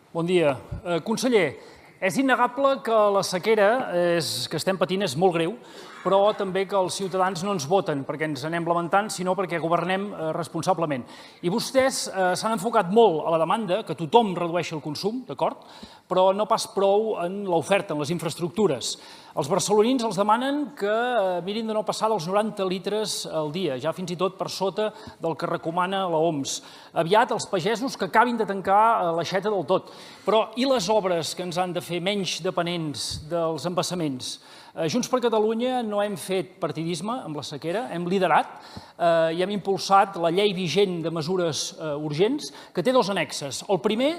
Bon dia. Conseller, és innegable que la sequera que estem patint és molt greu, però també que els ciutadans no ens voten perquè ens anem lamentant, sinó perquè governem responsablement. I vostès s'han enfocat molt a la demanda, que tothom redueixi el consum, d'acord? Però no pas prou en l'oferta, en les infraestructures. Els barcelonins els demanen que mirin de no passar dels 90 litres al dia, ja fins i tot per sota del que recomana l'OMS. Aviat els pagesos que acabin de tancar l'aixeta del tot. Però i les obres que ens han de fer menys dependents dels embassaments? Junts per Catalunya no hem fet partidisme amb la sequera, hem liderat i hem impulsat la llei vigent de mesures urgents, que té dos annexes. El primer,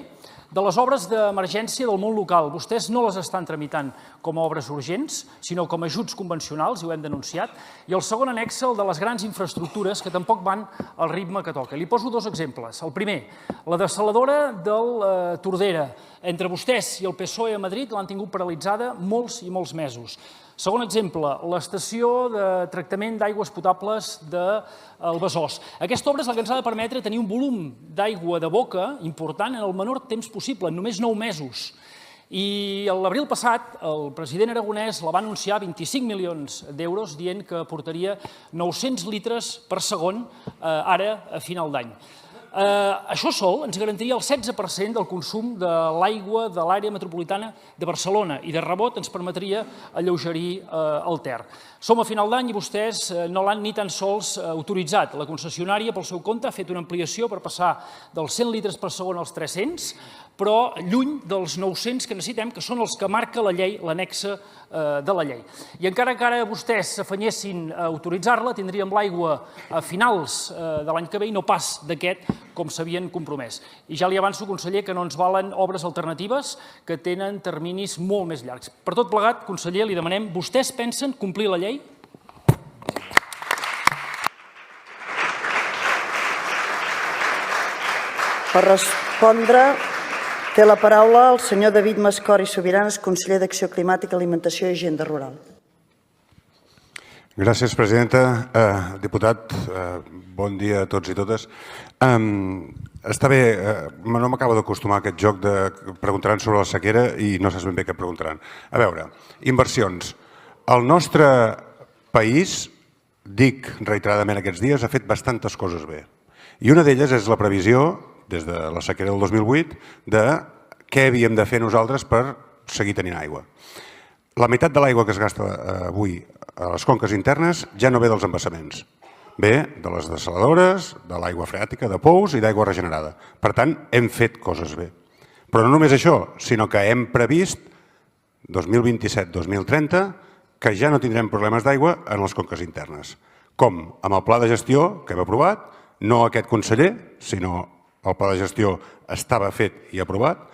de les obres d'emergència del món local. Vostès no les estan tramitant com a obres urgents, sinó com a ajuts convencionals, i ho hem denunciat. I el segon annex, el de les grans infraestructures, que tampoc van al ritme que toca. Li poso dos exemples. El primer, la dessaladora del Tordera. Entre vostès i el PSOE a Madrid l'han tingut paralitzada molts i molts mesos. Segon exemple, l'estació de tractament d'aigües potables del Besòs. Aquesta obra és la que ens ha de permetre tenir un volum d'aigua de boca important en el menor temps possible, en només 9 mesos. I l'abril passat el president Aragonès la va anunciar 25 milions d'euros dient que portaria 900 litres per segon ara a final d'any. Això sol ens garantiria el 16% del consum de l'aigua de l'àrea metropolitana de Barcelona i de rebot ens permetria alleugerir el Ter. Som a final d'any i vostès no l'han ni tan sols autoritzat. La concessionària, pel seu compte, ha fet una ampliació per passar dels 100 litres per segon als 300, però lluny dels 900 que necessitem, que són els que marca la llei, l'annexa de la llei. I encara que ara vostès s'afanyessin a autoritzar-la, tindríem l'aigua a finals de l'any que ve i no pas d'aquest, com s'havien compromès. I ja li avanço, conseller, que no ens valen obres alternatives que tenen terminis molt més llargs. Per tot plegat, conseller, li demanem, vostès pensen complir la llei? Per respondre, té la paraula el senyor David Mascort i Subiranas, conseller d'Acció Climàtica, Alimentació i Agenda Rural. Gràcies, presidenta. Diputat, bon dia a tots i totes. Està bé, no m'acabo d'acostumar a aquest joc de preguntaran sobre la sequera i no saps ben bé què preguntaran. A veure, inversions. El nostre país, dic reiteradament aquests dies, ha fet bastantes coses bé. I una d'elles és la previsió, des de la sequera del 2008, de què havíem de fer nosaltres per seguir tenint aigua. La meitat de l'aigua que es gasta avui a les conques internes ja no ve dels embassaments. Ve de les dessaladores, de l'aigua freàtica, de pous i d'aigua regenerada. Per tant, hem fet coses bé. Però no només això, sinó que hem previst 2027-2030 que ja no tindrem problemes d'aigua en les conques internes. Com amb el pla de gestió que hem aprovat, no aquest conseller, sinó el pla de gestió estava fet i aprovat,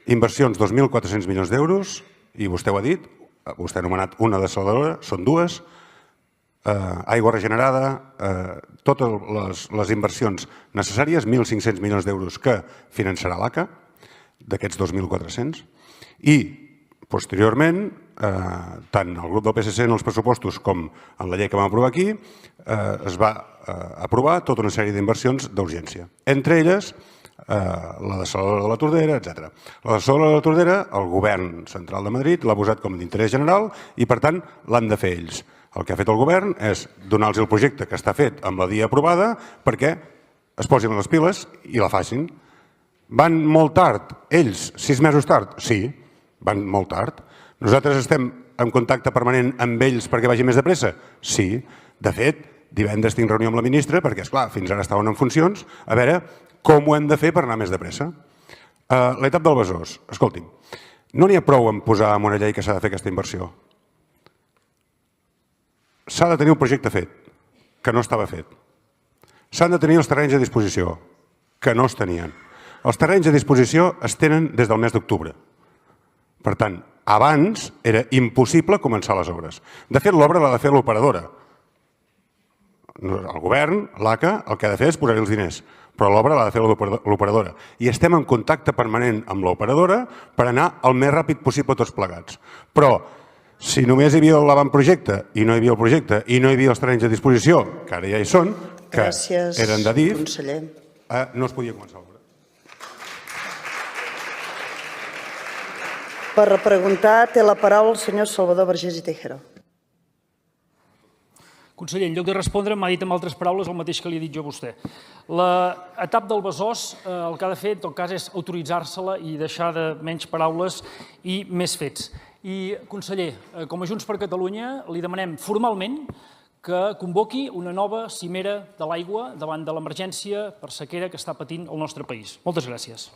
inversions 2.400 milions d'euros, i vostè ho ha dit, vostè ha anomenat una dessaladora, són dues, aigua regenerada, totes les inversions necessàries, 1.500 milions d'euros que finançarà l'ACA, d'aquests 2.400, i posteriorment, tant el grup del PSC en els pressupostos com en la llei que vam aprovar aquí, es va aprovar tota una sèrie d'inversions d'urgència. Entre elles, la dessaladora de la Tordera, etc. La dessaladora de la Tordera, el govern central de Madrid l'ha posat com d'interès general i, per tant, l'han de fer ells. El que ha fet el govern és donar-los el projecte que està fet amb la DIA aprovada perquè es posin les piles i la facin. Van molt tard, ells, 6 mesos tard? Sí, van molt tard. Nosaltres estem en contacte permanent amb ells perquè vagi més de pressa? Sí. De fet, divendres tinc reunió amb la ministra perquè, esclar, fins ara estaven en funcions, a veure com ho hem de fer per anar més de pressa. L'etap del Besòs, escolti'm, no n'hi ha prou en posar en una llei que s'ha de fer aquesta inversió. S'ha de tenir un projecte fet, que no estava fet. S'han de tenir els terrenys a disposició, que no es tenien. Els terrenys a disposició es tenen des del mes d'octubre. Per tant, abans era impossible començar les obres. De fet, l'obra l'ha de fer l'operadora. El govern, l'ACA, el que ha de fer és posar-hi els diners, però l'obra l'ha de fer l'operadora. I estem en contacte permanent amb l'operadora per anar el més ràpid possible tots plegats. Però si només hi havia l'avantprojecte i no hi havia el projecte i no hi havia els terrenys a disposició, que ara ja hi són, que eren de DIF, no es podia començar l'obra. Per preguntar té la paraula el senyor Salvador Vergés i Tejero. Conseller, en lloc de respondre, m'ha dit amb altres paraules el mateix que li he dit jo a vostè. L'etap del Besòs el que ha de fer, en tot cas, és autoritzar-se-la i deixar de menys paraules i més fets. I, conseller, com a Junts per Catalunya, li demanem formalment que convoqui una nova cimera de l'aigua davant de l'emergència per sequera que està patint el nostre país. Moltes gràcies.